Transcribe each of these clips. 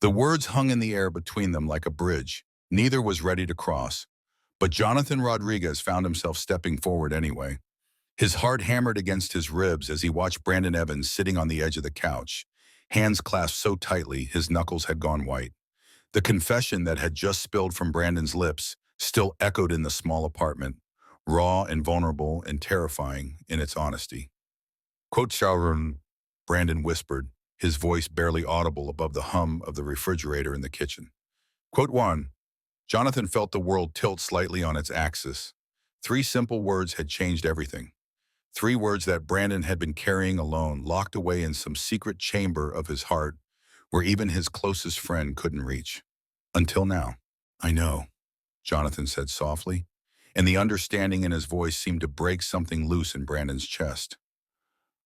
The words hung in the air between them like a bridge. Neither was ready to cross. But Jonathan Rodriguez found himself stepping forward anyway. His heart hammered against his ribs as he watched Brandon Evans sitting on the edge of the couch, hands clasped so tightly his knuckles had gone white. The confession that had just spilled from Brandon's lips still echoed in the small apartment, raw and vulnerable and terrifying in its honesty. Quote Sharon, Brandon whispered, his voice barely audible above the hum of the refrigerator in the kitchen. Quote 1. Jonathan felt the world tilt slightly on its axis. Three simple words had changed everything. Three words that Brandon had been carrying alone, locked away in some secret chamber of his heart where even his closest friend couldn't reach. Until now. I know, Jonathan said softly, and the understanding in his voice seemed to break something loose in Brandon's chest.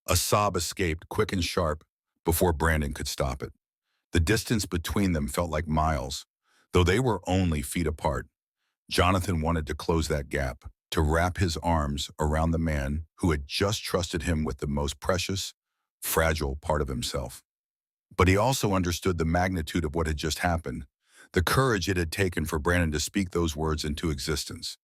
A sob escaped, quick and sharp, before Brandon could stop it. The distance between them felt like miles, though they were only feet apart. Jonathan wanted to close that gap, to wrap his arms around the man who had just trusted him with the most precious, fragile part of himself. But he also understood the magnitude of what had just happened, the courage it had taken for Brandon to speak those words into existence.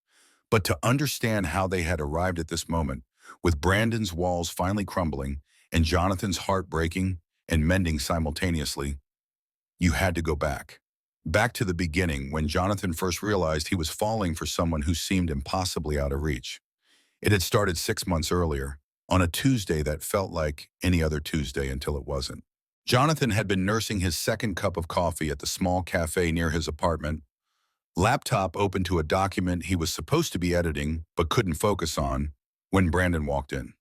But to understand how they had arrived at this moment, with Brandon's walls finally crumbling and Jonathan's heart breaking and mending simultaneously, you had to go back. Back to the beginning, when Jonathan first realized he was falling for someone who seemed impossibly out of reach. It had started 6 months earlier, on a Tuesday that felt like any other Tuesday until it wasn't. Jonathan had been nursing his second cup of coffee at the small cafe near his apartment, laptop open to a document he was supposed to be editing but couldn't focus on, when Brandon walked in.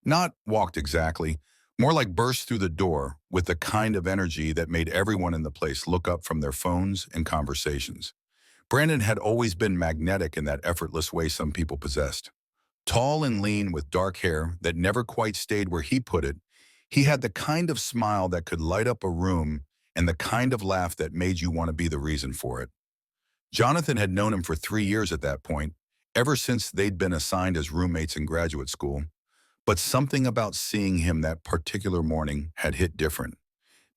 Not walked exactly, more like burst through the door with the kind of energy that made everyone in the place look up from their phones and conversations. Brandon had always been magnetic in that effortless way some people possessed. Tall and lean with dark hair that never quite stayed where he put it, he had the kind of smile that could light up a room and the kind of laugh that made you want to be the reason for it. Jonathan had known him for 3 years at that point, ever since they'd been assigned as roommates in graduate school. But something about seeing him that particular morning had hit different.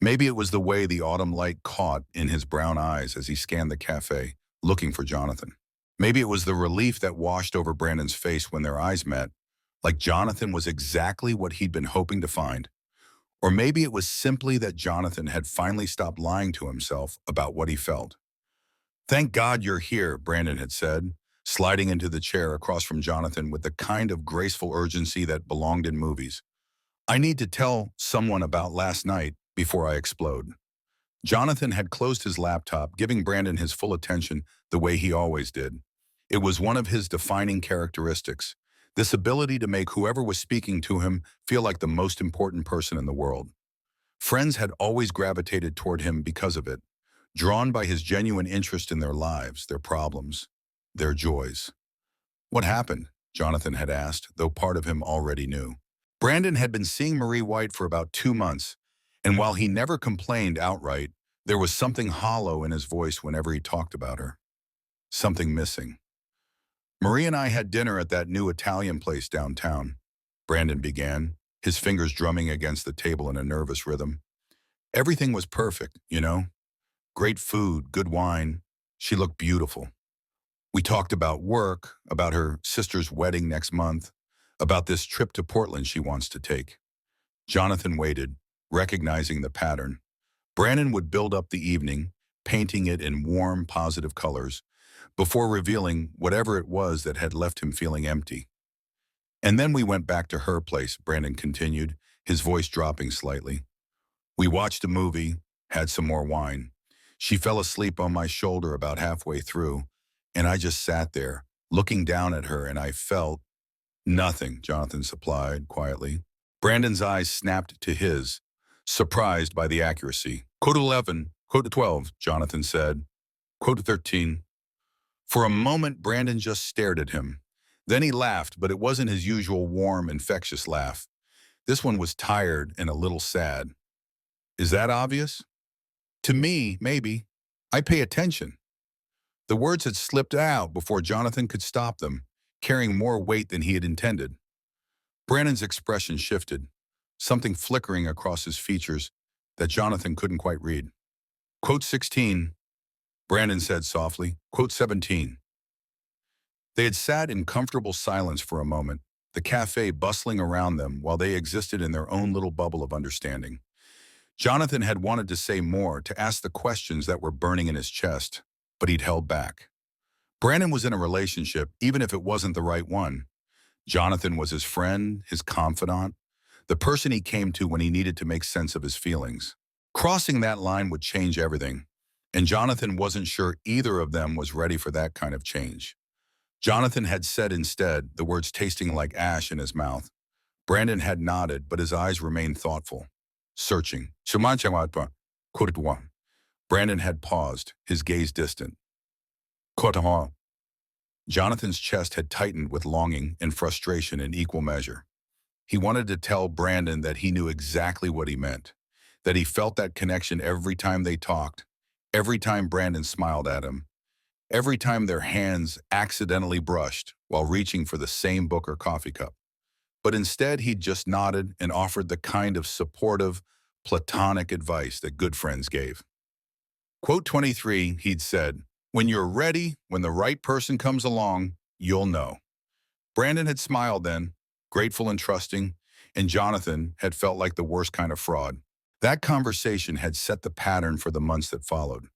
Maybe it was the way the autumn light caught in his brown eyes as he scanned the cafe, looking for Jonathan. Maybe it was the relief that washed over Brandon's face when their eyes met, like Jonathan was exactly what he'd been hoping to find. Or maybe it was simply that Jonathan had finally stopped lying to himself about what he felt. Thank God you're here, Brandon had said, sliding into the chair across from Jonathan with the kind of graceful urgency that belonged in movies. I need to tell someone about last night before I explode. Jonathan had closed his laptop, giving Brandon his full attention the way he always did. It was one of his defining characteristics, this ability to make whoever was speaking to him feel like the most important person in the world. Friends had always gravitated toward him because of it, drawn by his genuine interest in their lives, their problems, their joys. What happened? Jonathan had asked, though part of him already knew. Brandon had been seeing Marie White for about 2 months, and while he never complained outright, there was something hollow in his voice whenever he talked about her. Something missing. Marie and I had dinner at that new Italian place downtown, Brandon began, his fingers drumming against the table in a nervous rhythm. Everything was perfect, you know? Great food, good wine. She looked beautiful. We talked about work, about her sister's wedding next month, about this trip to Portland she wants to take. Jonathan waited, recognizing the pattern. Brandon would build up the evening, painting it in warm, positive colors, before revealing whatever it was that had left him feeling empty. And then we went back to her place, Brandon continued, his voice dropping slightly. We watched a movie, had some more wine. She fell asleep on my shoulder about halfway through, and I just sat there, looking down at her, and I felt nothing, Jonathan supplied quietly. Brandon's eyes snapped to his, surprised by the accuracy. Code 11, code 12, Jonathan said. Code 13. For a moment, Brandon just stared at him. Then he laughed, but it wasn't his usual warm, infectious laugh. This one was tired and a little sad. Is that obvious? To me, maybe. I pay attention. The words had slipped out before Jonathan could stop them, carrying more weight than he had intended. Brandon's expression shifted, something flickering across his features that Jonathan couldn't quite read. Quote 16, Brandon said softly. Quote 17. They had sat in comfortable silence for a moment, the cafe bustling around them while they existed in their own little bubble of understanding. Jonathan had wanted to say more, to ask the questions that were burning in his chest, but he'd held back. Brandon was in a relationship, even if it wasn't the right one. Jonathan was his friend, his confidant, the person he came to when he needed to make sense of his feelings. Crossing that line would change everything, and Jonathan wasn't sure either of them was ready for that kind of change. Jonathan had said instead, the words tasting like ash in his mouth. Brandon had nodded, but his eyes remained thoughtful, searching. Brandon had paused, his gaze distant. Jonathan's chest had tightened with longing and frustration in equal measure. He wanted to tell Brandon that he knew exactly what he meant, that he felt that connection every time they talked, every time Brandon smiled at him, every time their hands accidentally brushed while reaching for the same book or coffee cup. But instead, he'd just nodded and offered the kind of supportive, platonic advice that good friends gave. Quote 23, he'd said, "When you're ready, when the right person comes along, you'll know." Brandon had smiled then, grateful and trusting, and Jonathan had felt like the worst kind of fraud. That conversation had set the pattern for the months that followed.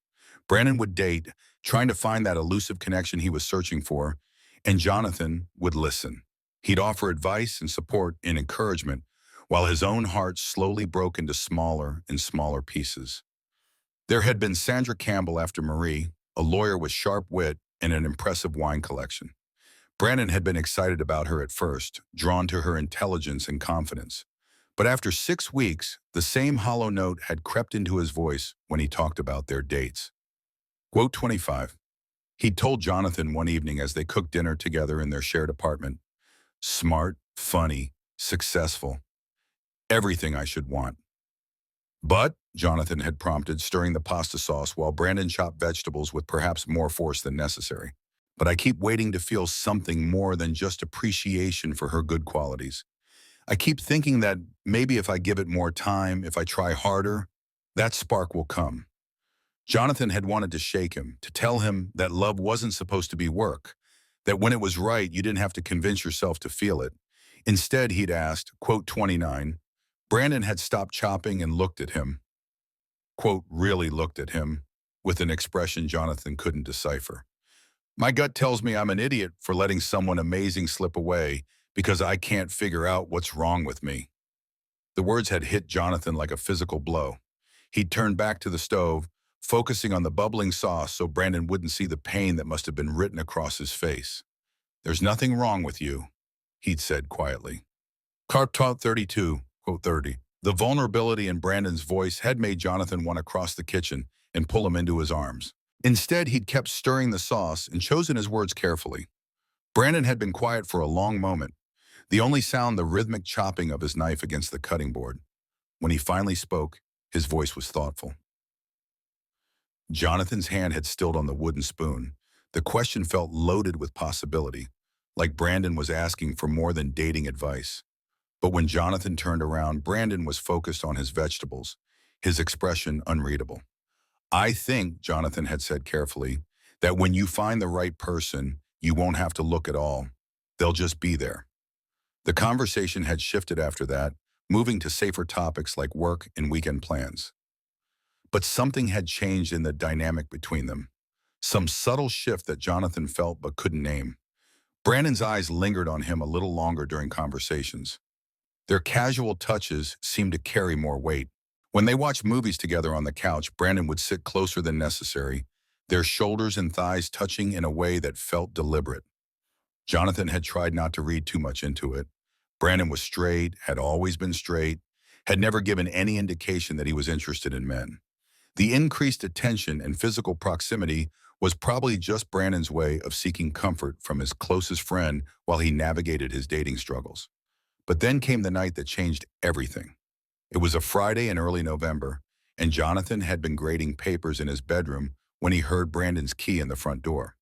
Brandon would date, trying to find that elusive connection he was searching for, and Jonathan would listen. He'd offer advice and support and encouragement, while his own heart slowly broke into smaller and smaller pieces. There had been Sandra Campbell after Marie, a lawyer with sharp wit and an impressive wine collection. Brandon had been excited about her at first, drawn to her intelligence and confidence. But after 6 weeks, the same hollow note had crept into his voice when he talked about their dates. Quote 25. He'd told Jonathan one evening as they cooked dinner together in their shared apartment, "Smart, funny, successful. Everything I should want." "But," Jonathan had prompted, stirring the pasta sauce while Brandon chopped vegetables with perhaps more force than necessary. "But I keep waiting to feel something more than just appreciation for her good qualities. I keep thinking that maybe if I give it more time, if I try harder, that spark will come." Jonathan had wanted to shake him, to tell him that love wasn't supposed to be work, that when it was right, you didn't have to convince yourself to feel it. Instead, he'd asked, quote 29, Brandon had stopped chopping and looked at him, quote, really looked at him, with an expression Jonathan couldn't decipher. "My gut tells me I'm an idiot for letting someone amazing slip away because I can't figure out what's wrong with me." The words had hit Jonathan like a physical blow. He'd turned back to the stove, focusing on the bubbling sauce so Brandon wouldn't see the pain that must have been written across his face. "There's nothing wrong with you," he'd said quietly. Cartot 32, quote 30. The vulnerability in Brandon's voice had made Jonathan want to cross the kitchen and pull him into his arms. Instead, he'd kept stirring the sauce and chosen his words carefully. Brandon had been quiet for a long moment, the only sound the rhythmic chopping of his knife against the cutting board. When he finally spoke, his voice was thoughtful. Jonathan's hand had stilled on the wooden spoon. The question felt loaded with possibility, like Brandon was asking for more than dating advice. But when Jonathan turned around, Brandon was focused on his vegetables, his expression unreadable. "I think," Jonathan had said carefully, "that when you find the right person, you won't have to look at all. They'll just be there." The conversation had shifted after that, moving to safer topics like work and weekend plans. But something had changed in the dynamic between them, some subtle shift that Jonathan felt but couldn't name. Brandon's eyes lingered on him a little longer during conversations. Their casual touches seemed to carry more weight. When they watched movies together on the couch, Brandon would sit closer than necessary, their shoulders and thighs touching in a way that felt deliberate. Jonathan had tried not to read too much into it. Brandon was straight, had always been straight, had never given any indication that he was interested in men. The increased attention and physical proximity was probably just Brandon's way of seeking comfort from his closest friend while he navigated his dating struggles. But then came the night that changed everything. It was a Friday in early November, and Jonathan had been grading papers in his bedroom when he heard Brandon's key in the front door.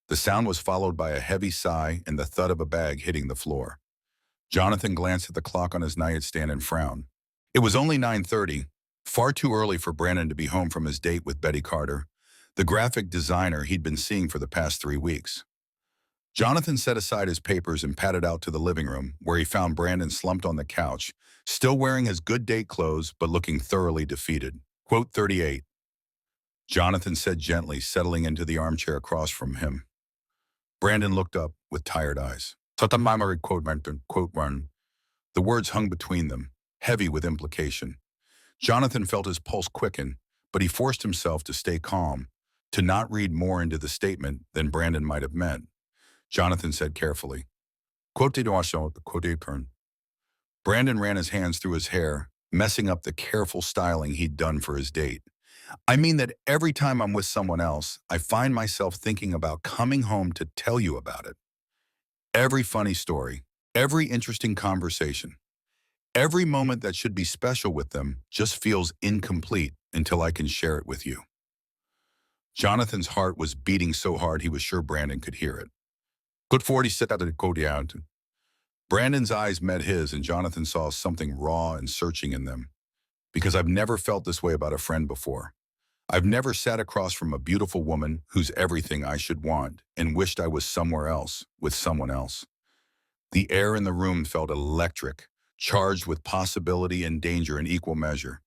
The sound was followed by a heavy sigh and the thud of a bag hitting the floor. Jonathan glanced at the clock on his nightstand and frowned. It was only 9:30. Far too early for Brandon to be home from his date with Betty Carter, the graphic designer he'd been seeing for the past 3 weeks. Jonathan set aside his papers and padded out to the living room, where he found Brandon slumped on the couch, still wearing his good date clothes but looking thoroughly defeated. Quote 38. Jonathan said gently, settling into the armchair across from him. Brandon looked up with tired eyes. Tatamamari quote one. The words hung between them, heavy with implication. Jonathan felt his pulse quicken, but he forced himself to stay calm, to not read more into the statement than Brandon might have meant. Jonathan said carefully, quote turn. Brandon ran his hands through his hair, messing up the careful styling he'd done for his date. I mean that every time I'm with someone else, I find myself thinking about coming home to tell you about it. Every funny story, every interesting conversation, every moment that should be special with them just feels incomplete until I can share it with you. Jonathan's heart was beating so hard he was sure Brandon could hear it. Good 40 set out the code out. Brandon's eyes met his, and Jonathan saw something raw and searching in them. Because I've never felt this way about a friend before. I've never sat across from a beautiful woman who's everything I should want and wished I was somewhere else, with someone else. The air in the room felt electric, charged with possibility and danger in equal measure.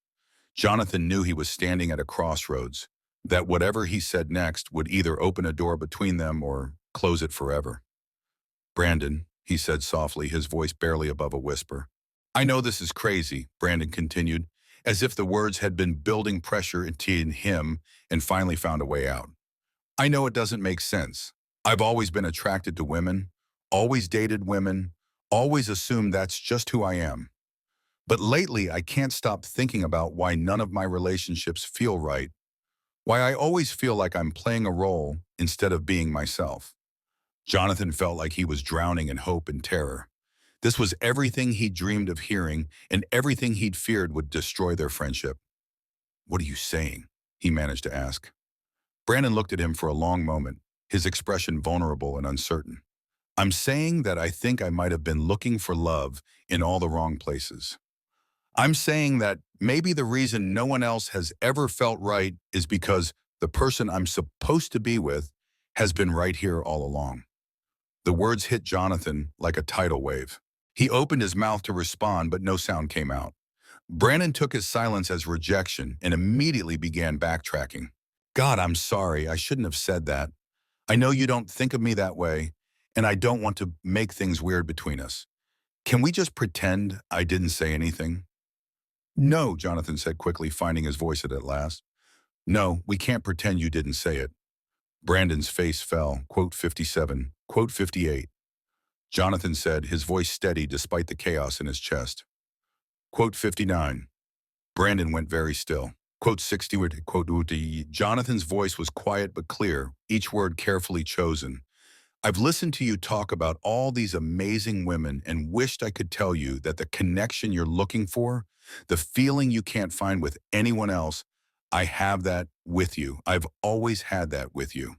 Jonathan knew he was standing at a crossroads, that whatever he said next would either open a door between them or close it forever. Brandon, he said softly, his voice barely above a whisper. I know this is crazy, Brandon continued, as if the words had been building pressure into him and finally found a way out. I know it doesn't make sense. I've always been attracted to women, always dated women, always assumed that's just who I am. But lately, I can't stop thinking about why none of my relationships feel right, why I always feel like I'm playing a role instead of being myself. Jonathan felt like he was drowning in hope and terror. This was everything he'd dreamed of hearing and everything he'd feared would destroy their friendship. What are you saying? He managed to ask. Brandon looked at him for a long moment, his expression vulnerable and uncertain. I'm saying that I think I might have been looking for love in all the wrong places. I'm saying that maybe the reason no one else has ever felt right is because the person I'm supposed to be with has been right here all along. The words hit Jonathan like a tidal wave. He opened his mouth to respond, but no sound came out. Brandon took his silence as rejection and immediately began backtracking. God, I'm sorry. I shouldn't have said that. I know you don't think of me that way, and I don't want to make things weird between us. Can we just pretend I didn't say anything? No, Jonathan said quickly, finding his voice at last. No, we can't pretend you didn't say it. Brandon's face fell, quote 57, quote 58. Jonathan said, his voice steady despite the chaos in his chest. Quote 59. Brandon went very still. Quote 60, quote Jonathan's voice was quiet but clear, each word carefully chosen. I've listened to you talk about all these amazing women and wished I could tell you that the connection you're looking for, the feeling you can't find with anyone else, I have that with you. I've always had that with you.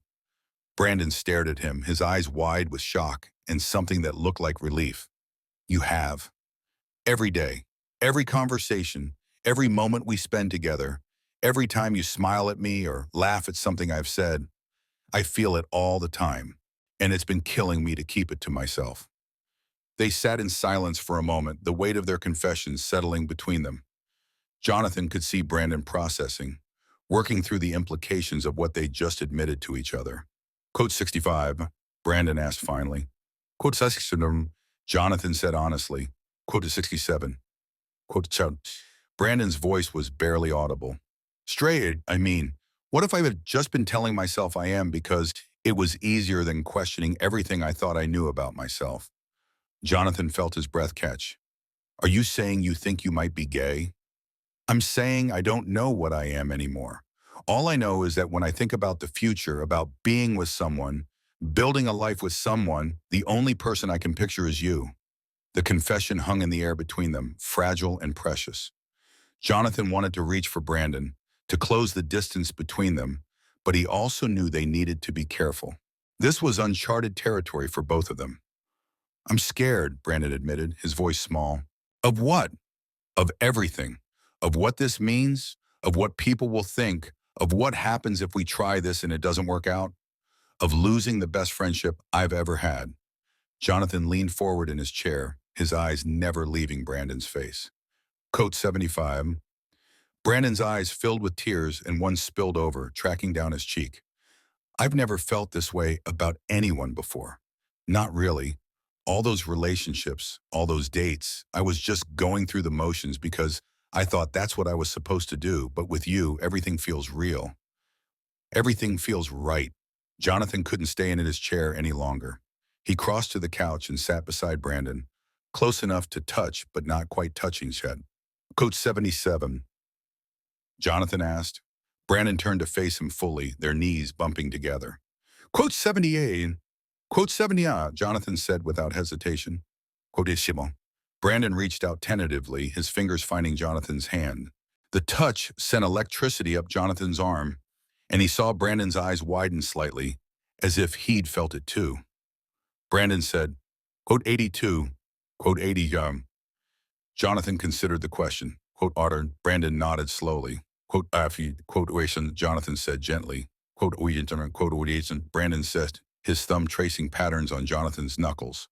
Brandon stared at him, his eyes wide with shock and something that looked like relief. You have. Every day, every conversation, every moment we spend together, every time you smile at me or laugh at something I've said, I feel it all the time, and it's been killing me to keep it to myself. They sat in silence for a moment, the weight of their confessions settling between them. Jonathan could see Brandon processing, working through the implications of what they just admitted to each other. Quote 65, Brandon asked finally. Quote 67, Jonathan said honestly. Quote 67. Quote, Brandon's voice was barely audible. Straight, I mean, what if I had just been telling myself I am because it was easier than questioning everything I thought I knew about myself? Jonathan felt his breath catch. Are you saying you think you might be gay? I'm saying I don't know what I am anymore. All I know is that when I think about the future, about being with someone, building a life with someone, the only person I can picture is you. The confession hung in the air between them, fragile and precious. Jonathan wanted to reach for Brandon, to close the distance between them, but he also knew they needed to be careful. This was uncharted territory for both of them. I'm scared, Brandon admitted, his voice small. Of what? Of everything. of what this means, of what people will think, of what happens if we try this and it doesn't work out, of losing the best friendship I've ever had. Jonathan leaned forward in his chair, his eyes never leaving Brandon's face. Code 75. Brandon's eyes filled with tears and one spilled over, tracking down his cheek. I've never felt this way about anyone before. Not really. All those relationships, all those dates, I was just going through the motions because I thought that's what I was supposed to do. But with you, everything feels real. Everything feels right. Jonathan couldn't stay in his chair any longer. He crossed to the couch and sat beside Brandon, close enough to touch but not quite touching yet. Coach 77, Jonathan asked. Brandon turned to face him fully, their knees bumping together. Quote 78. Quote 70, Jonathan said without hesitation. Quotissimo. Brandon reached out tentatively, his fingers finding Jonathan's hand. The touch sent electricity up Jonathan's arm, and he saw Brandon's eyes widen slightly, as if he'd felt it too. Brandon said, quote 82, quote 80, Jonathan considered the question. Quote Otter, Brandon nodded slowly. Quote Afi, quote Oation, Jonathan said gently. Quote Oation, quote Oation, Brandon said, his thumb tracing patterns on Jonathan's knuckles.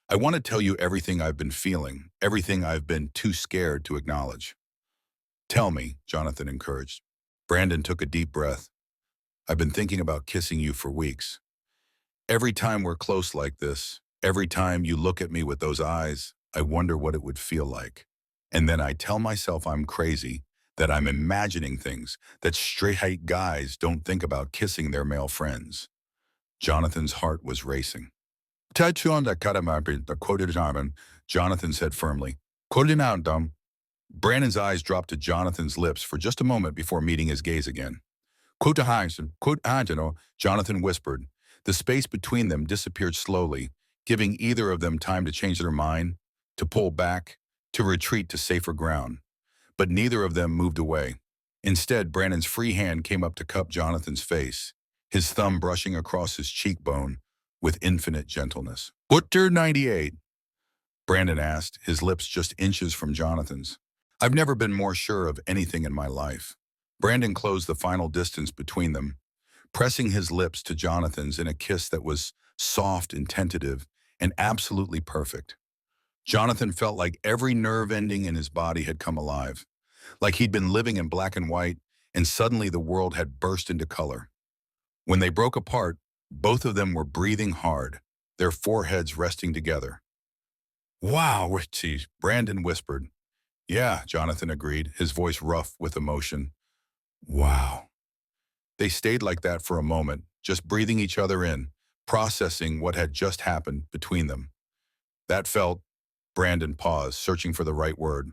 I want to tell you everything I've been feeling, everything I've been too scared to acknowledge. Tell me, Jonathan encouraged. Brandon took a deep breath. I've been thinking about kissing you for weeks. Every time we're close like this, every time you look at me with those eyes, I wonder what it would feel like. And then I tell myself I'm crazy, that I'm imagining things, that straight guys don't think about kissing their male friends. Jonathan's heart was racing. Jonathan said firmly. Brandon's eyes dropped to Jonathan's lips for just a moment before meeting his gaze again. Jonathan whispered. The space between them disappeared slowly, giving either of them time to change their mind, to pull back, to retreat to safer ground. But neither of them moved away. Instead, Brandon's free hand came up to cup Jonathan's face, his thumb brushing across his cheekbone with infinite gentleness. Butcher 98, Brandon asked, his lips just inches from Jonathan's. I've never been more sure of anything in my life. Brandon closed the final distance between them, pressing his lips to Jonathan's in a kiss that was soft and tentative and absolutely perfect. Jonathan felt like every nerve ending in his body had come alive, like he'd been living in black and white, and suddenly the world had burst into color. When they broke apart, both of them were breathing hard, their foreheads resting together. Wow, Richie, Brandon whispered. Yeah, Jonathan agreed, his voice rough with emotion. Wow. They stayed like that for a moment, just breathing each other in, processing what had just happened between them. That felt, Brandon paused, searching for the right word.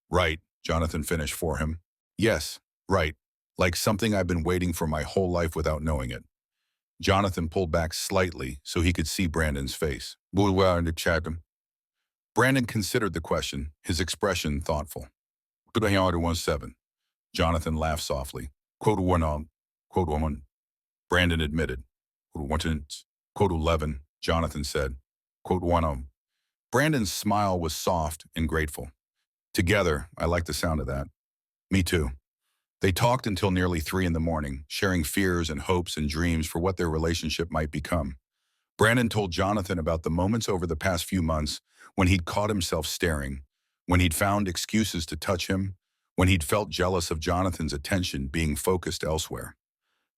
Right, Jonathan finished for him. Yes, right, like something I've been waiting for my whole life without knowing it. Jonathan pulled back slightly so he could see Brandon's face. Brandon considered the question, his expression thoughtful. 17. Jonathan laughed softly. Quote 1, quote 1. Brandon admitted. Quote 11, Jonathan said. Quote 1. Brandon's smile was soft and grateful. Together, I like the sound of that. Me too. They talked until nearly 3 in the morning, sharing fears and hopes and dreams for what their relationship might become. Brandon told Jonathan about the moments over the past few months when he'd caught himself staring, when he'd found excuses to touch him, when he'd felt jealous of Jonathan's attention being focused elsewhere.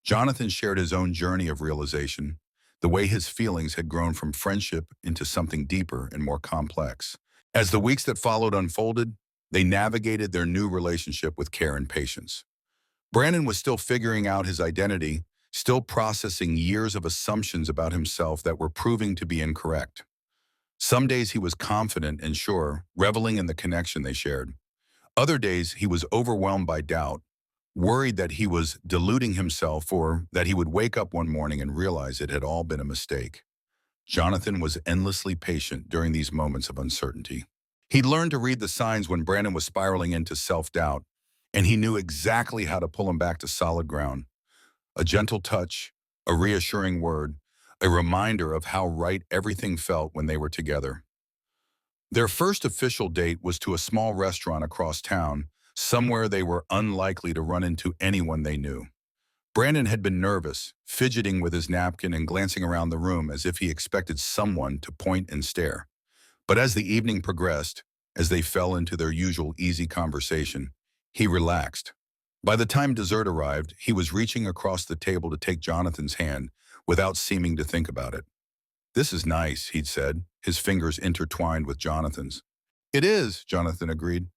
Jonathan shared his own journey of realization, the way his feelings had grown from friendship into something deeper and more complex. As the weeks that followed unfolded, they navigated their new relationship with care and patience. Brandon was still figuring out his identity, still processing years of assumptions about himself that were proving to be incorrect. Some days he was confident and sure, reveling in the connection they shared. Other days he was overwhelmed by doubt, worried that he was deluding himself or that he would wake up one morning and realize it had all been a mistake. Jonathan was endlessly patient during these moments of uncertainty. He'd learned to read the signs when Brandon was spiraling into self-doubt, and he knew exactly how to pull him back to solid ground. A gentle touch, a reassuring word, a reminder of how right everything felt when they were together. Their first official date was to a small restaurant across town, somewhere they were unlikely to run into anyone they knew. Brandon had been nervous, fidgeting with his napkin and glancing around the room as if he expected someone to point and stare. But as the evening progressed, as they fell into their usual easy conversation, he relaxed. By the time dessert arrived, he was reaching across the table to take Jonathan's hand without seeming to think about it. "This is nice," he'd said, his fingers intertwined with Jonathan's. "It is," Jonathan agreed.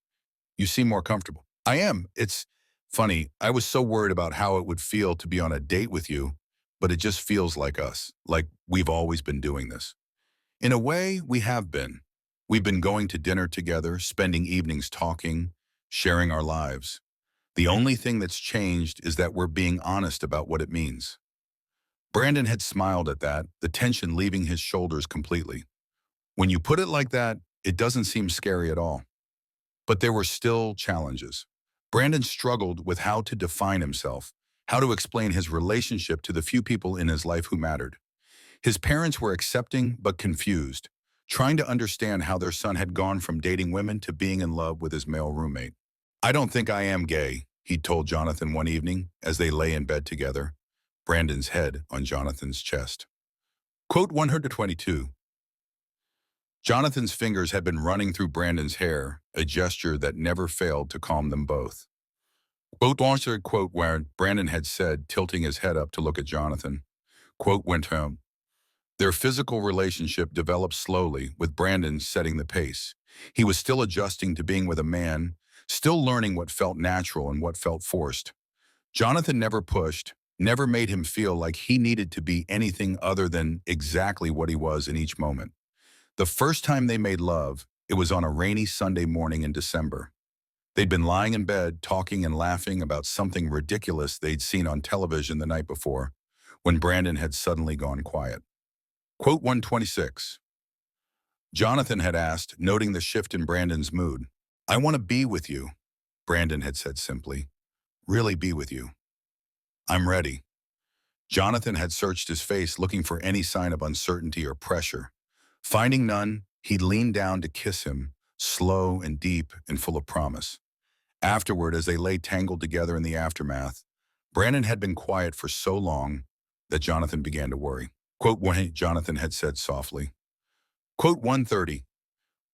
"You seem more comfortable." "I am. It's funny. I was so worried about how it would feel to be on a date with you, but it just feels like us, like we've always been doing this." "In a way, we have been. We've been going to dinner together, spending evenings talking, sharing our lives. The only thing that's changed is that we're being honest about what it means." Brandon had smiled at that, the tension leaving his shoulders completely. When you put it like that, it doesn't seem scary at all. But there were still challenges. Brandon struggled with how to define himself, how to explain his relationship to the few people in his life who mattered. His parents were accepting but confused, trying to understand how their son had gone from dating women to being in love with his male roommate. "I don't think I am gay," he told Jonathan one evening as they lay in bed together, Brandon's head on Jonathan's chest. Quote 122. Jonathan's fingers had been running through Brandon's hair, a gesture that never failed to calm them both. Quote answered quote where Brandon had said, tilting his head up to look at Jonathan. Quote went home. Their physical relationship developed slowly, with Brandon setting the pace. He was still adjusting to being with a man, still learning what felt natural and what felt forced. Jonathan never pushed, never made him feel like he needed to be anything other than exactly what he was in each moment. The first time they made love, it was on a rainy Sunday morning in December. They'd been lying in bed, talking and laughing about something ridiculous they'd seen on television the night before, when Brandon had suddenly gone quiet. Quote 126. Jonathan had asked, noting the shift in Brandon's mood. "I want to be with you," Brandon had said simply. "Really be with you. I'm ready." Jonathan had searched his face looking for any sign of uncertainty or pressure. Finding none, he leaned down to kiss him, slow and deep and full of promise. Afterward, as they lay tangled together in the aftermath, Brandon had been quiet for so long that Jonathan began to worry. Quote 1, Jonathan had said softly. Quote 130.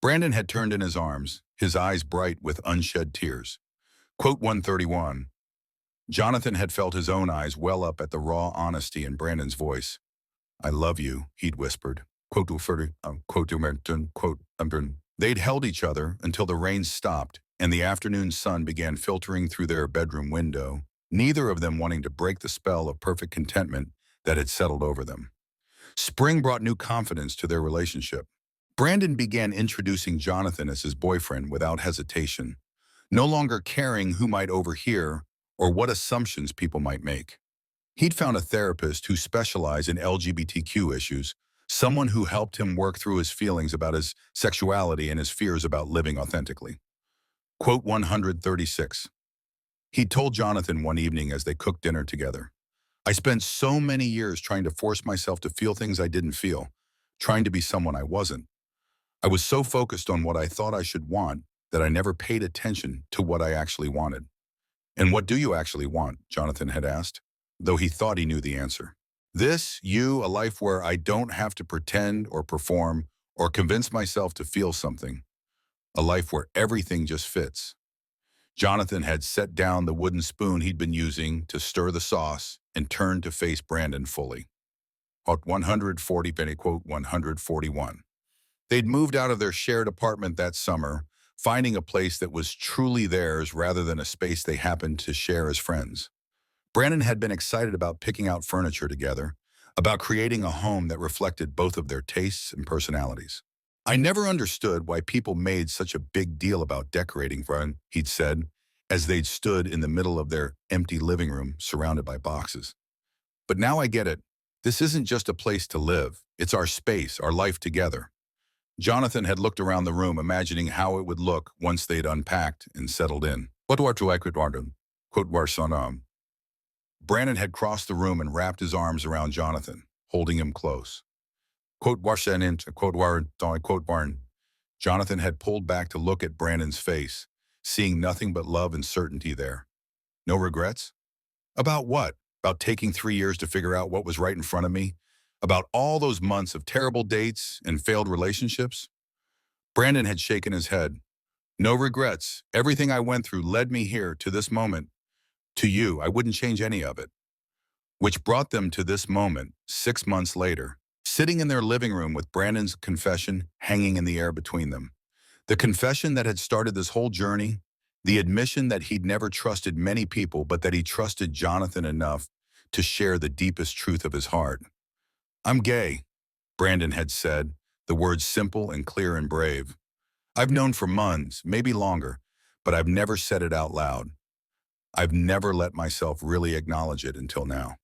Brandon had turned in his arms, his eyes bright with unshed tears. Quote 131. Jonathan had felt his own eyes well up at the raw honesty in Brandon's voice. "I love you," he'd whispered. Quote 230, They'd held each other until the rain stopped and the afternoon sun began filtering through their bedroom window, neither of them wanting to break the spell of perfect contentment that had settled over them. Spring brought new confidence to their relationship. Brandon began introducing Jonathan as his boyfriend without hesitation, no longer caring who might overhear or what assumptions people might make. He'd found a therapist who specialized in LGBTQ issues, someone who helped him work through his feelings about his sexuality and his fears about living authentically. Quote 136. He told Jonathan one evening as they cooked dinner together, "I spent so many years trying to force myself to feel things I didn't feel, trying to be someone I wasn't. I was so focused on what I thought I should want that I never paid attention to what I actually wanted." "And what do you actually want?" Jonathan had asked, though he thought he knew the answer. "This, you, a life where I don't have to pretend or perform or convince myself to feel something. A life where everything just fits." Jonathan had set down the wooden spoon he'd been using to stir the sauce and turned to face Brandon fully. Quote 140, quote 141. They'd moved out of their shared apartment that summer, finding a place that was truly theirs rather than a space they happened to share as friends. Brandon had been excited about picking out furniture together, about creating a home that reflected both of their tastes and personalities. "I never understood why people made such a big deal about decorating, Brian," he'd said, as they'd stood in the middle of their empty living room surrounded by boxes. "But now I get it. This isn't just a place to live. It's our space, our life together." Jonathan had looked around the room, imagining how it would look once they'd unpacked and settled in. "What do I could want?" Quote Warsanam. Brandon had crossed the room and wrapped his arms around Jonathan, holding him close. Quote Warsanin, quote Warren, quote Warren. Jonathan had pulled back to look at Brandon's face, seeing nothing but love and certainty there. No regrets? About what? About taking 3 years to figure out what was right in front of me? About all those months of terrible dates and failed relationships? Brandon had shaken his head. No regrets. Everything I went through led me here to this moment. To you, I wouldn't change any of it. Which brought them to this moment, 6 months later, sitting in their living room with Brandon's confession hanging in the air between them. The confession that had started this whole journey, the admission that he'd never trusted many people, but that he trusted Jonathan enough to share the deepest truth of his heart. I'm gay, Brandon had said, the words simple and clear and brave. I've known for months, maybe longer, but I've never said it out loud. I've never let myself really acknowledge it until now.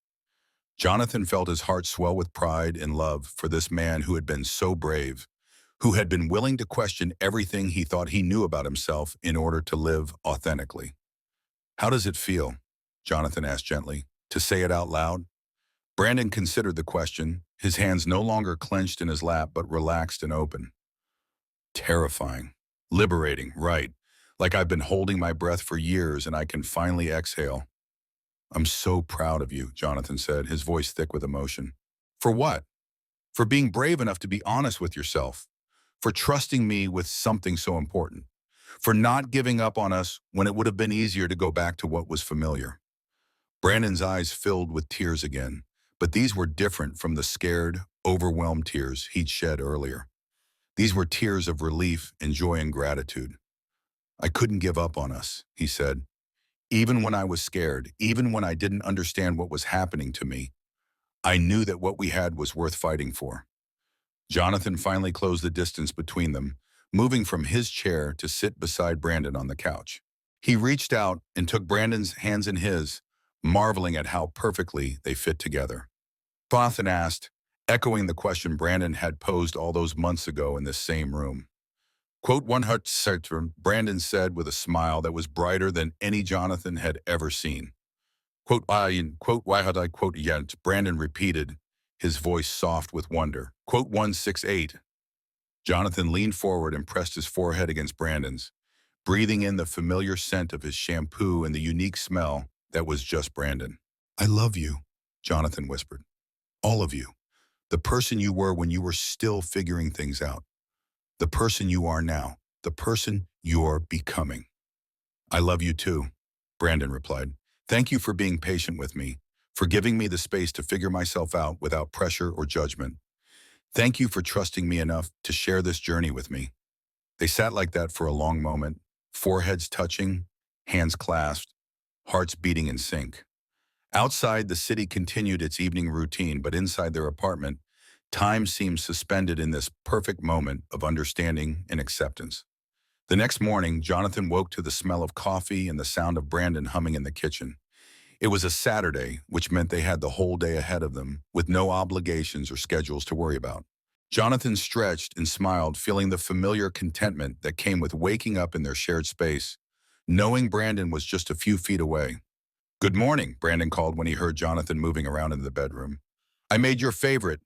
Jonathan felt his heart swell with pride and love for this man who had been so brave, who had been willing to question everything he thought he knew about himself in order to live authentically. How does it feel, Jonathan asked gently, to say it out loud? Brandon considered the question, his hands no longer clenched in his lap but relaxed and open. Terrifying. Liberating, right. Like I've been holding my breath for years and I can finally exhale. I'm so proud of you, Jonathan said, his voice thick with emotion. For what? For being brave enough to be honest with yourself. For trusting me with something so important. For not giving up on us when it would have been easier to go back to what was familiar. Brandon's eyes filled with tears again, but these were different from the scared, overwhelmed tears he'd shed earlier. These were tears of relief and joy and gratitude. I couldn't give up on us, he said. Even when I was scared, even when I didn't understand what was happening to me, I knew that what we had was worth fighting for. Jonathan finally closed the distance between them, moving from his chair to sit beside Brandon on the couch. He reached out and took Brandon's hands in his, marveling at how perfectly they fit together. Jonathan asked, echoing the question Brandon had posed all those months ago in this same room. Quote 100, Brandon said with a smile that was brighter than any Jonathan had ever seen. Quote, why had I, quote, yet, Brandon repeated, his voice soft with wonder. Quote 168. Jonathan leaned forward and pressed his forehead against Brandon's, breathing in the familiar scent of his shampoo and the unique smell that was just Brandon. I love you, Jonathan whispered. All of you. The person you were when you were still figuring things out. The person you are now. The person you're becoming. I love you too, Brandon replied. Thank you for being patient with me, for giving me the space to figure myself out without pressure or judgment. Thank you for trusting me enough to share this journey with me. They sat like that for a long moment, foreheads touching, hands clasped, hearts beating in sync. Outside, the city continued its evening routine, but inside their apartment, time seemed suspended in this perfect moment of understanding and acceptance. The next morning, Jonathan woke to the smell of coffee and the sound of Brandon humming in the kitchen. It was a Saturday, which meant they had the whole day ahead of them, with no obligations or schedules to worry about. Jonathan stretched and smiled, feeling the familiar contentment that came with waking up in their shared space, knowing Brandon was just a few feet away. Good morning, Brandon called when he heard Jonathan moving around in the bedroom. I made your favorite.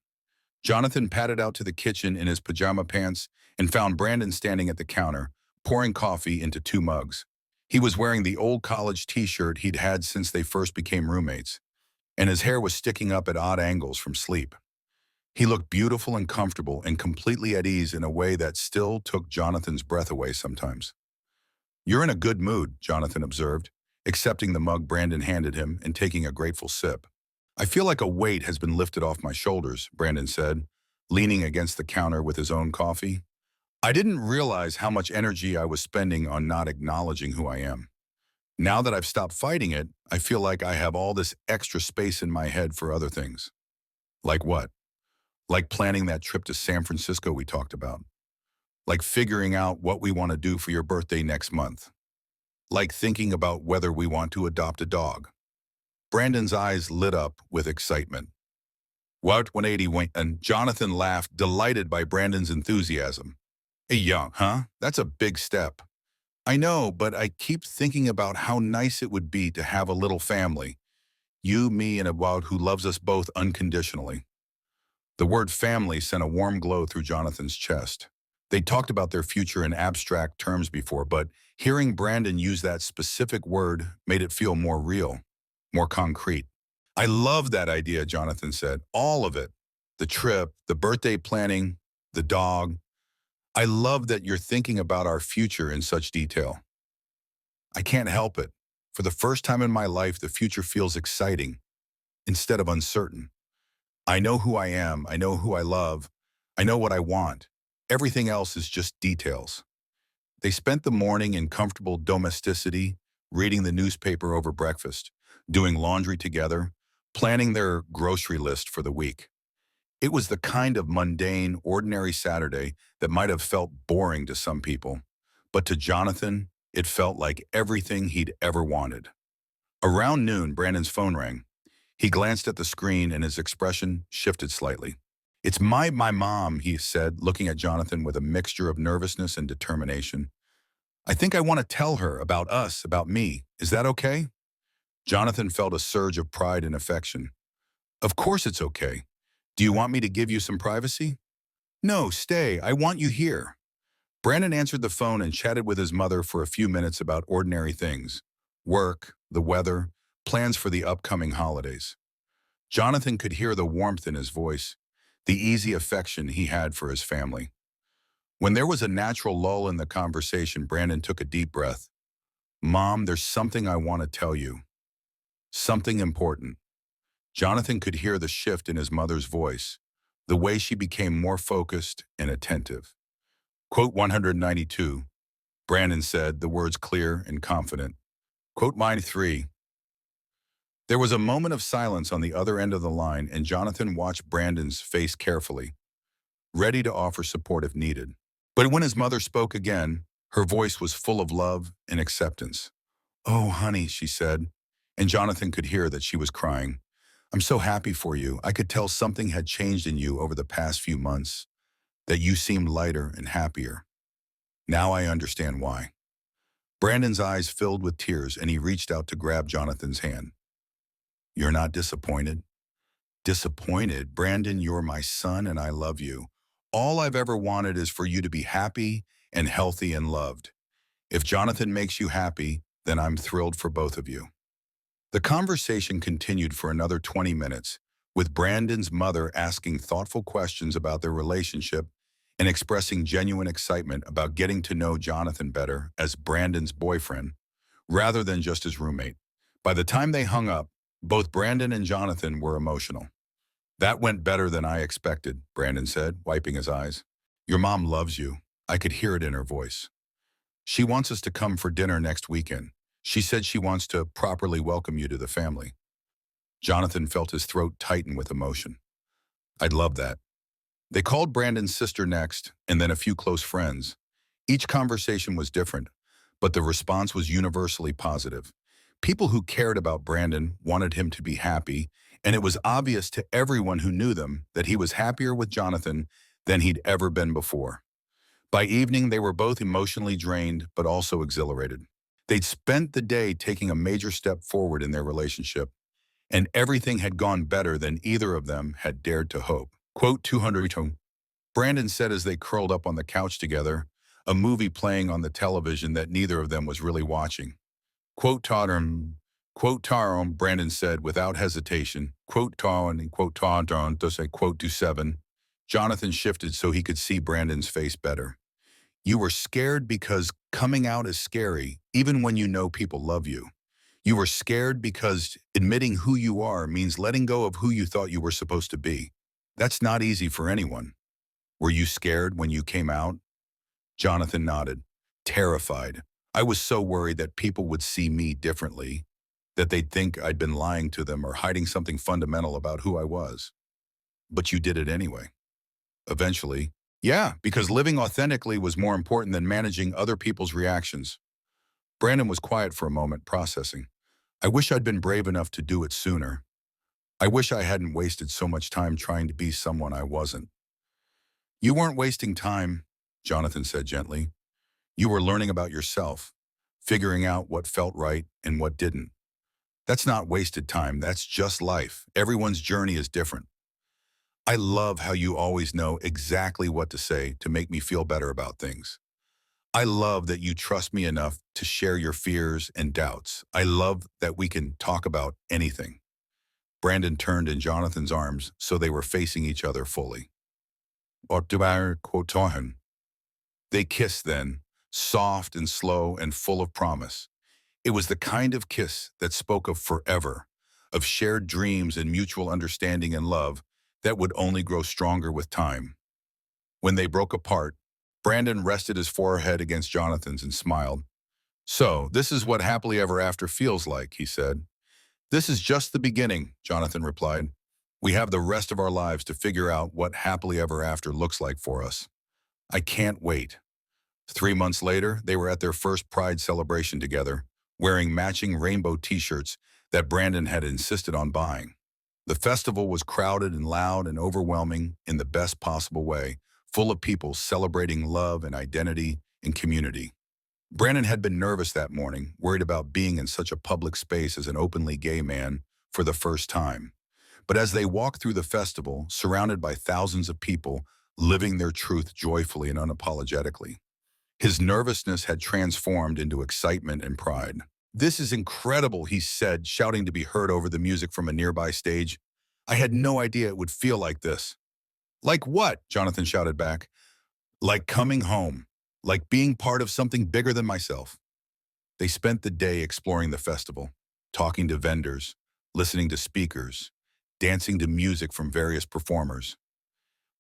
Jonathan padded out to the kitchen in his pajama pants and found Brandon standing at the counter, pouring coffee into 2 mugs. He was wearing the old college t-shirt he'd had since they first became roommates, and his hair was sticking up at odd angles from sleep. He looked beautiful and comfortable and completely at ease in a way that still took Jonathan's breath away sometimes. You're in a good mood, Jonathan observed, accepting the mug Brandon handed him and taking a grateful sip. I feel like a weight has been lifted off my shoulders, Brandon said, leaning against the counter with his own coffee. I didn't realize how much energy I was spending on not acknowledging who I am. Now that I've stopped fighting it, I feel like I have all this extra space in my head for other things. Like what? Like planning that trip to San Francisco we talked about. Like figuring out what we want to do for your birthday next month. Like thinking about whether we want to adopt a dog. Brandon's eyes lit up with excitement. What 180 went, and Jonathan laughed, delighted by Brandon's enthusiasm. Hey, young, huh? That's a big step. I know, but I keep thinking about how nice it would be to have a little family. You, me, and a wild who loves us both unconditionally. The word family sent a warm glow through Jonathan's chest. They talked about their future in abstract terms before, but hearing Brandon use that specific word made it feel more real, more concrete. I love that idea, Jonathan said. All of it. The trip, the birthday planning, the dog. I love that you're thinking about our future in such detail. I can't help it. For the first time in my life, the future feels exciting instead of uncertain. I know who I am. I know who I love. I know what I want. Everything else is just details. They spent the morning in comfortable domesticity, reading the newspaper over breakfast, doing laundry together, planning their grocery list for the week. It was the kind of mundane, ordinary Saturday that might have felt boring to some people, but to Jonathan, it felt like everything he'd ever wanted. Around noon, Brandon's phone rang. He glanced at the screen and his expression shifted slightly. It's my mom, he said, looking at Jonathan with a mixture of nervousness and determination. I think I want to tell her about us, about me. Is that okay? Jonathan felt a surge of pride and affection. Of course it's okay. Do you want me to give you some privacy? No, stay. I want you here. Brandon answered the phone and chatted with his mother for a few minutes about ordinary things. Work, the weather, plans for the upcoming holidays. Jonathan could hear the warmth in his voice, the easy affection he had for his family. When there was a natural lull in the conversation, Brandon took a deep breath. Mom, there's something I want to tell you. Something important. Jonathan could hear the shift in his mother's voice, the way she became more focused and attentive. Quote 192, Brandon said, the words clear and confident. Quote line 3. There was a moment of silence on the other end of the line, and Jonathan watched Brandon's face carefully, ready to offer support if needed. But when his mother spoke again, her voice was full of love and acceptance. Oh, honey, she said, and Jonathan could hear that she was crying. I'm so happy for you. I could tell something had changed in you over the past few months, that you seemed lighter and happier. Now I understand why. Brandon's eyes filled with tears, and he reached out to grab Jonathan's hand. You're not disappointed? Disappointed? Brandon, you're my son and I love you. All I've ever wanted is for you to be happy and healthy and loved. If Jonathan makes you happy, then I'm thrilled for both of you. The conversation continued for another 20 minutes, with Brandon's mother asking thoughtful questions about their relationship and expressing genuine excitement about getting to know Jonathan better as Brandon's boyfriend, rather than just his roommate. By the time they hung up, both Brandon and Jonathan were emotional. That went better than I expected, Brandon said, wiping his eyes. Your mom loves you. I could hear it in her voice. She wants us to come for dinner next weekend. She said she wants to properly welcome you to the family. Jonathan felt his throat tighten with emotion. I'd love that. They called Brandon's sister next, and then a few close friends. Each conversation was different, but the response was universally positive. People who cared about Brandon wanted him to be happy, and it was obvious to everyone who knew them that he was happier with Jonathan than he'd ever been before. By evening, they were both emotionally drained, but also exhilarated. They'd spent the day taking a major step forward in their relationship, and everything had gone better than either of them had dared to hope. Quote 202. Brandon said as they curled up on the couch together, a movie playing on the television that neither of them was really watching. Quote Tarum, Brandon said without hesitation. Quote Tarum and quote Tarum to say quote do 7. Jonathan shifted so he could see Brandon's face better. You were scared because coming out is scary, even when you know people love you. You were scared because admitting who you are means letting go of who you thought you were supposed to be. That's not easy for anyone. Were you scared when you came out? Jonathan nodded, terrified. I was so worried that people would see me differently, that they'd think I'd been lying to them or hiding something fundamental about who I was. But you did it anyway. Eventually. Yeah, because living authentically was more important than managing other people's reactions. Brandon was quiet for a moment, processing. I wish I'd been brave enough to do it sooner. I wish I hadn't wasted so much time trying to be someone I wasn't. You weren't wasting time, Jonathan said gently. You were learning about yourself, figuring out what felt right and what didn't. That's not wasted time, that's just life. Everyone's journey is different. I love how you always know exactly what to say to make me feel better about things. I love that you trust me enough to share your fears and doubts. I love that we can talk about anything. Brandon turned in Jonathan's arms so they were facing each other fully. They kissed then, soft and slow and full of promise. It was the kind of kiss that spoke of forever, of shared dreams and mutual understanding and love that would only grow stronger with time. When they broke apart, Brandon rested his forehead against Jonathan's and smiled. "So, this is what happily ever after feels like," he said. "This is just the beginning," Jonathan replied. "We have the rest of our lives to figure out what happily ever after looks like for us. I can't wait." 3 months later, they were at their first Pride celebration together, wearing matching rainbow t-shirts that Brandon had insisted on buying. The festival was crowded and loud and overwhelming in the best possible way, full of people celebrating love and identity and community. Brandon had been nervous that morning, worried about being in such a public space as an openly gay man for the first time. But as they walked through the festival, surrounded by thousands of people living their truth joyfully and unapologetically, his nervousness had transformed into excitement and pride. "This is incredible," he said, shouting to be heard over the music from a nearby stage. "I had no idea it would feel like this." "Like what?" Jonathan shouted back. "Like coming home. Like being part of something bigger than myself." They spent the day exploring the festival, talking to vendors, listening to speakers, dancing to music from various performers.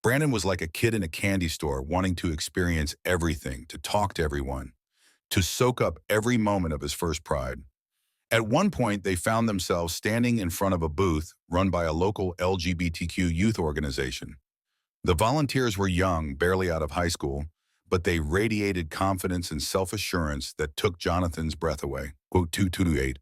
Brandon was like a kid in a candy store wanting to experience everything, to talk to everyone, to soak up every moment of his first Pride. At one point, they found themselves standing in front of a booth run by a local LGBTQ youth organization. The volunteers were young, barely out of high school, but they radiated confidence and self-assurance that took Jonathan's breath away. Quote 228.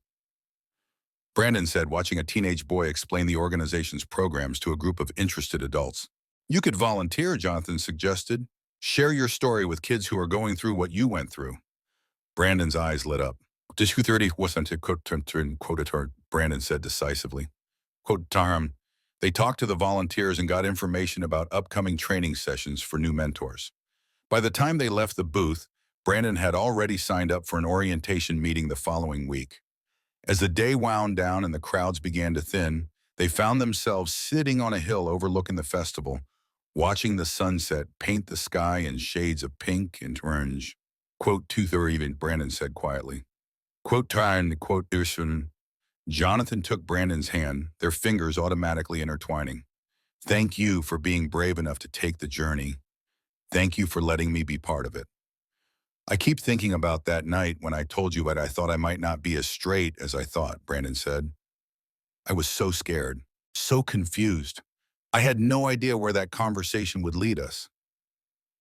Brandon said, watching a teenage boy explain the organization's programs to a group of interested adults. "You could volunteer," Jonathan suggested. "Share your story with kids who are going through what you went through." Brandon's eyes lit up. "This 230 wasn't a quoted her," Brandon said decisively. Quote, Tarham, "They talked to the volunteers and got information about upcoming training sessions for new mentors." By the time they left the booth, Brandon had already signed up for an orientation meeting the following week. As the day wound down and the crowds began to thin, they found themselves sitting on a hill overlooking the festival, watching the sunset paint the sky in shades of pink and orange. Quote, 2:30, even Brandon said quietly. Quote, time, quote, Irshun. Jonathan took Brandon's hand, their fingers automatically intertwining. "Thank you for being brave enough to take the journey. Thank you for letting me be part of it." "I keep thinking about that night when I told you that I thought I might not be as straight as I thought," Brandon said. "I was so scared, so confused. I had no idea where that conversation would lead us."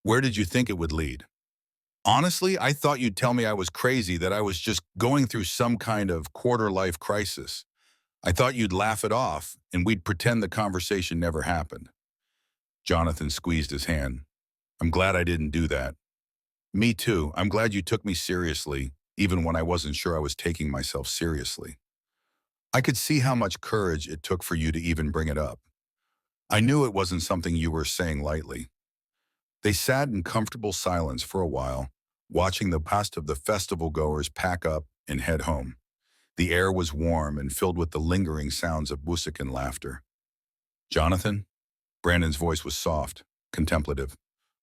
"Where did you think it would lead?" "Honestly, I thought you'd tell me I was crazy, that I was just going through some kind of quarter-life crisis. I thought you'd laugh it off, and we'd pretend the conversation never happened." Jonathan squeezed his hand. "I'm glad I didn't do that." "Me too. I'm glad you took me seriously, even when I wasn't sure I was taking myself seriously. I could see how much courage it took for you to even bring it up. I knew it wasn't something you were saying lightly." They sat in comfortable silence for a while, watching the past of the festival goers pack up and head home. The air was warm and filled with the lingering sounds of music and laughter. "Jonathan?" Brandon's voice was soft, contemplative.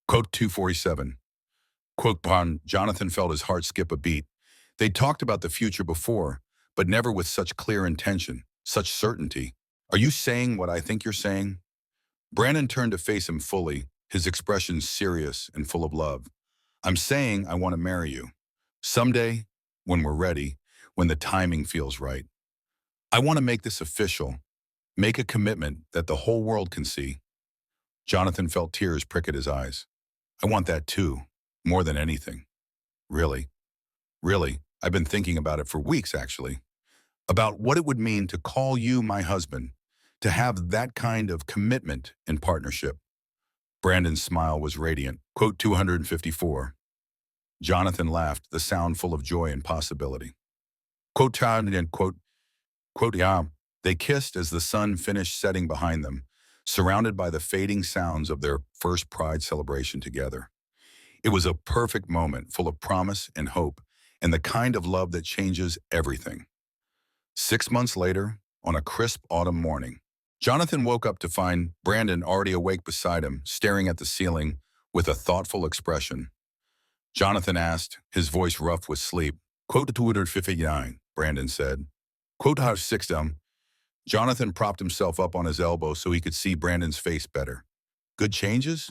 Quote 247. Quote Pon. Jonathan felt his heart skip a beat. They'd talked about the future before, but never with such clear intention, such certainty. "Are you saying what I think you're saying?" Brandon turned to face him fully, his expression serious and full of love. "I'm saying I want to marry you. Someday, when we're ready, when the timing feels right. I want to make this official, make a commitment that the whole world can see." Jonathan felt tears prick at his eyes. "I want that too, more than anything. Really, really, I've been thinking about it for weeks, actually. About what it would mean to call you my husband, to have that kind of commitment and partnership." Brandon's smile was radiant. Quote 254. Jonathan laughed, the sound full of joy and possibility. Quote child and quote, yeah. They kissed as the sun finished setting behind them, surrounded by the fading sounds of their first Pride celebration together. It was a perfect moment full of promise and hope, and the kind of love that changes everything. 6 months later, on a crisp autumn morning, Jonathan woke up to find Brandon already awake beside him, staring at the ceiling with a thoughtful expression. Jonathan asked, his voice rough with sleep. Quote 259, Brandon said. Quote how six down. Jonathan propped himself up on his elbow so he could see Brandon's face better. Good changes?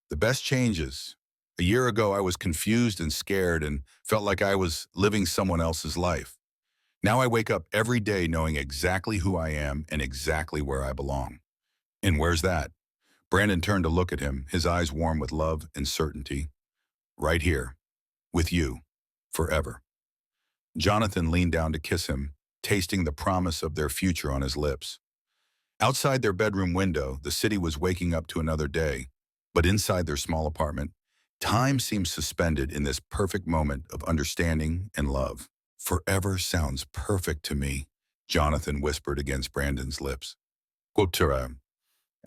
The best changes. A year ago, I was confused and scared and felt like I was living someone else's life. Now I wake up every day knowing exactly who I am and exactly where I belong. And where's that? Brandon turned to look at him, his eyes warm with love and certainty. Right here. With you. Forever. Jonathan leaned down to kiss him, tasting the promise of their future on his lips. Outside their bedroom window, the city was waking up to another day, but inside their small apartment, time seemed suspended in this perfect moment of understanding and love. Forever sounds perfect to me, Jonathan whispered against Brandon's lips. Quote,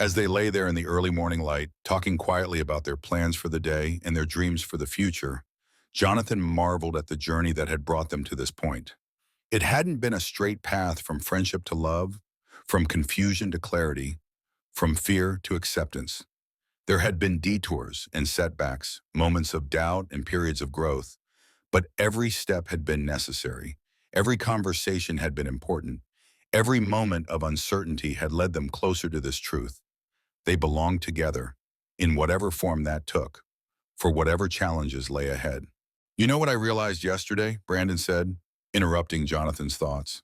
as they lay there in the early morning light, talking quietly about their plans for the day and their dreams for the future, Jonathan marveled at the journey that had brought them to this point. It hadn't been a straight path from friendship to love, from confusion to clarity, from fear to acceptance. There had been detours and setbacks, moments of doubt and periods of growth, but every step had been necessary. Every conversation had been important. Every moment of uncertainty had led them closer to this truth. They belonged together, in whatever form that took, for whatever challenges lay ahead. You know what I realized yesterday, Brandon said, interrupting Jonathan's thoughts.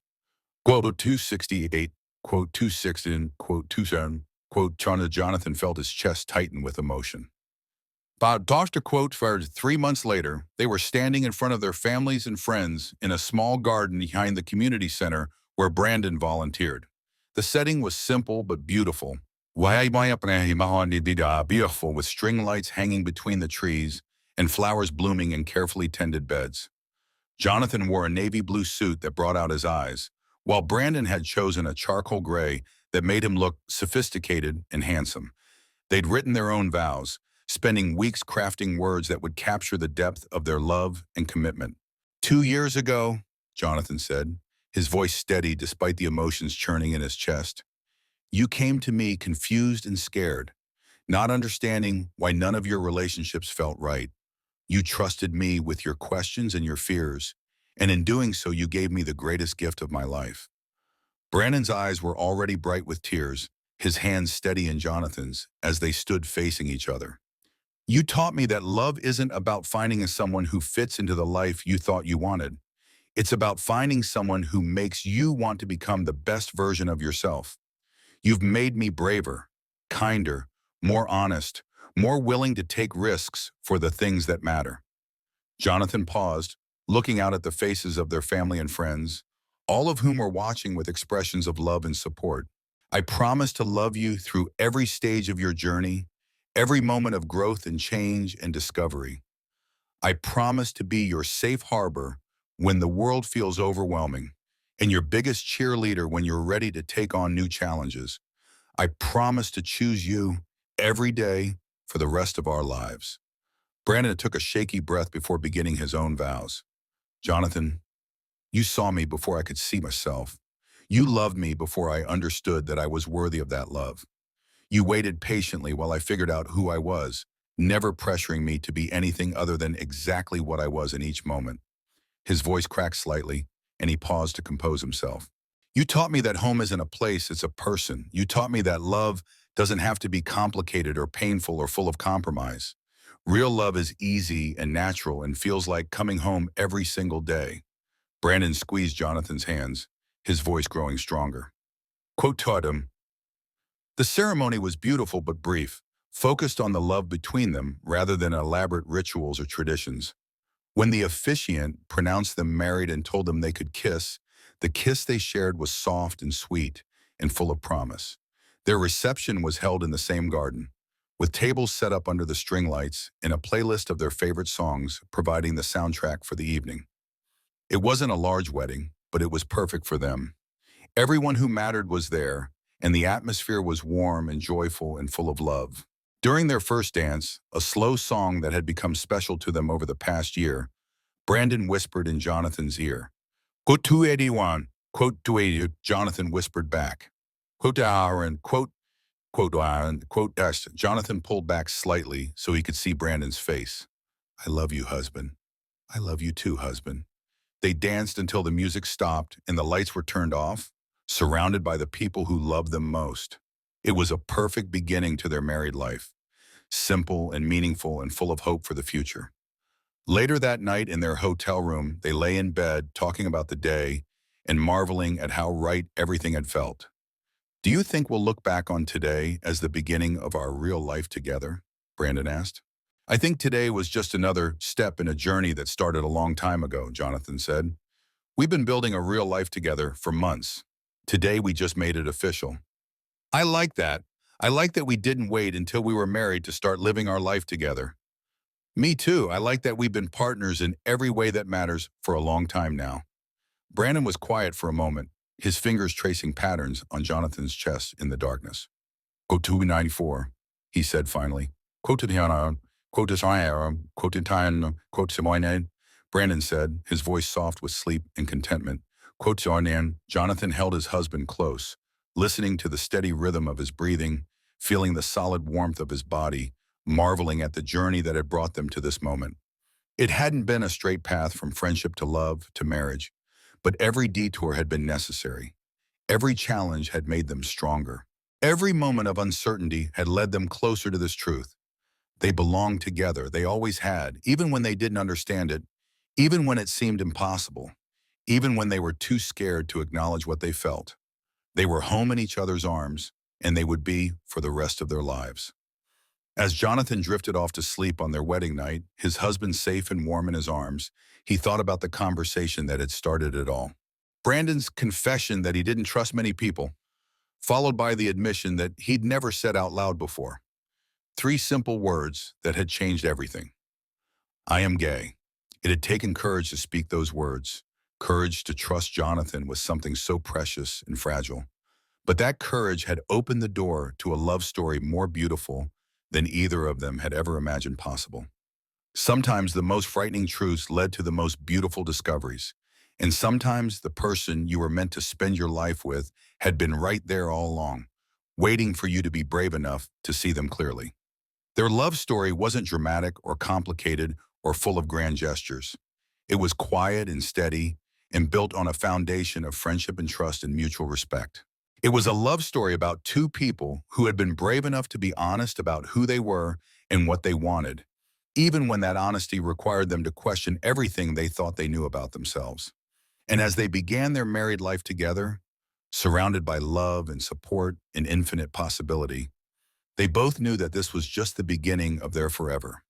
Quote 268, quote 260, quote 27, quote Jonathan felt his chest tighten with emotion. About Dr. Quote, for 3 months later, they were standing in front of their families and friends in a small garden behind the community center where Brandon volunteered. The setting was simple but beautiful. Beautiful, with string lights hanging between the trees and flowers blooming in carefully tended beds. Jonathan wore a navy blue suit that brought out his eyes, while Brandon had chosen a charcoal gray that made him look sophisticated and handsome. They'd written their own vows, spending weeks crafting words that would capture the depth of their love and commitment. 2 years ago, Jonathan said, his voice steady despite the emotions churning in his chest, you came to me confused and scared, not understanding why none of your relationships felt right. You trusted me with your questions and your fears, and in doing so you gave me the greatest gift of my life. Brandon's eyes were already bright with tears, his hands steady in Jonathan's as they stood facing each other. You taught me that love isn't about finding someone who fits into the life you thought you wanted. It's about finding someone who makes you want to become the best version of yourself. You've made me braver, kinder, more honest, more willing to take risks for the things that matter. Jonathan paused, looking out at the faces of their family and friends, all of whom were watching with expressions of love and support. I promise to love you through every stage of your journey, every moment of growth and change and discovery. I promise to be your safe harbor when the world feels overwhelming, and your biggest cheerleader when you're ready to take on new challenges. I promise to choose you every day for the rest of our lives. Brandon took a shaky breath before beginning his own vows. Jonathan, you saw me before I could see myself. You loved me before I understood that I was worthy of that love. You waited patiently while I figured out who I was, never pressuring me to be anything other than exactly what I was in each moment. His voice cracked slightly, and he paused to compose himself. You taught me that home isn't a place, it's a person. You taught me that love doesn't have to be complicated or painful or full of compromise. Real love is easy and natural and feels like coming home every single day. Brandon squeezed Jonathan's hands, his voice growing stronger. Quote taught him, the ceremony was beautiful but brief, focused on the love between them rather than elaborate rituals or traditions. When the officiant pronounced them married and told them they could kiss, the kiss they shared was soft and sweet and full of promise. Their reception was held in the same garden, with tables set up under the string lights and a playlist of their favorite songs providing the soundtrack for the evening. It wasn't a large wedding, but it was perfect for them. Everyone who mattered was there, and the atmosphere was warm and joyful and full of love. During their first dance, a slow song that had become special to them over the past year, Brandon whispered in Jonathan's ear. Quote 281, quote 280, Jonathan whispered back. Quote Aaron, quote Aaron, quote dash. Jonathan pulled back slightly so he could see Brandon's face. I love you, husband. I love you too, husband. They danced until the music stopped and the lights were turned off, surrounded by the people who loved them most. It was a perfect beginning to their married life, simple and meaningful and full of hope for the future. Later that night in their hotel room, they lay in bed talking about the day and marveling at how right everything had felt. Do you think we'll look back on today as the beginning of our real life together? Brandon asked. I think today was just another step in a journey that started a long time ago, Jonathan said. We've been building a real life together for months. Today we just made it official. I like that. I like that we didn't wait until we were married to start living our life together. Me too. I like that we've been partners in every way that matters for a long time now. Brandon was quiet for a moment, his fingers tracing patterns on Jonathan's chest in the darkness. Quote 294, he said finally. Quote Tiana, quote Isaiah, quote Tian, quote Simoine. Brandon said, his voice soft with sleep and contentment. Quote Zornan. Jonathan held his husband close, listening to the steady rhythm of his breathing, feeling the solid warmth of his body, marveling at the journey that had brought them to this moment. It hadn't been a straight path from friendship to love to marriage, but every detour had been necessary. Every challenge had made them stronger. Every moment of uncertainty had led them closer to this truth. They belonged together, they always had, even when they didn't understand it, even when it seemed impossible, even when they were too scared to acknowledge what they felt. They were home in each other's arms, and they would be for the rest of their lives. As Jonathan drifted off to sleep on their wedding night, his husband safe and warm in his arms, he thought about the conversation that had started it all. Brandon's confession that he didn't trust many people, followed by the admission that he'd never said out loud before. 3 simple words that had changed everything. I am gay. It had taken courage to speak those words, courage to trust Jonathan with something so precious and fragile. But that courage had opened the door to a love story more beautiful than either of them had ever imagined possible. Sometimes the most frightening truths led to the most beautiful discoveries, and sometimes the person you were meant to spend your life with had been right there all along, waiting for you to be brave enough to see them clearly. Their love story wasn't dramatic or complicated or full of grand gestures. It was quiet and steady and built on a foundation of friendship and trust and mutual respect. It was a love story about 2 people who had been brave enough to be honest about who they were and what they wanted, even when that honesty required them to question everything they thought they knew about themselves. And as they began their married life together, surrounded by love and support and infinite possibility, they both knew that this was just the beginning of their forever.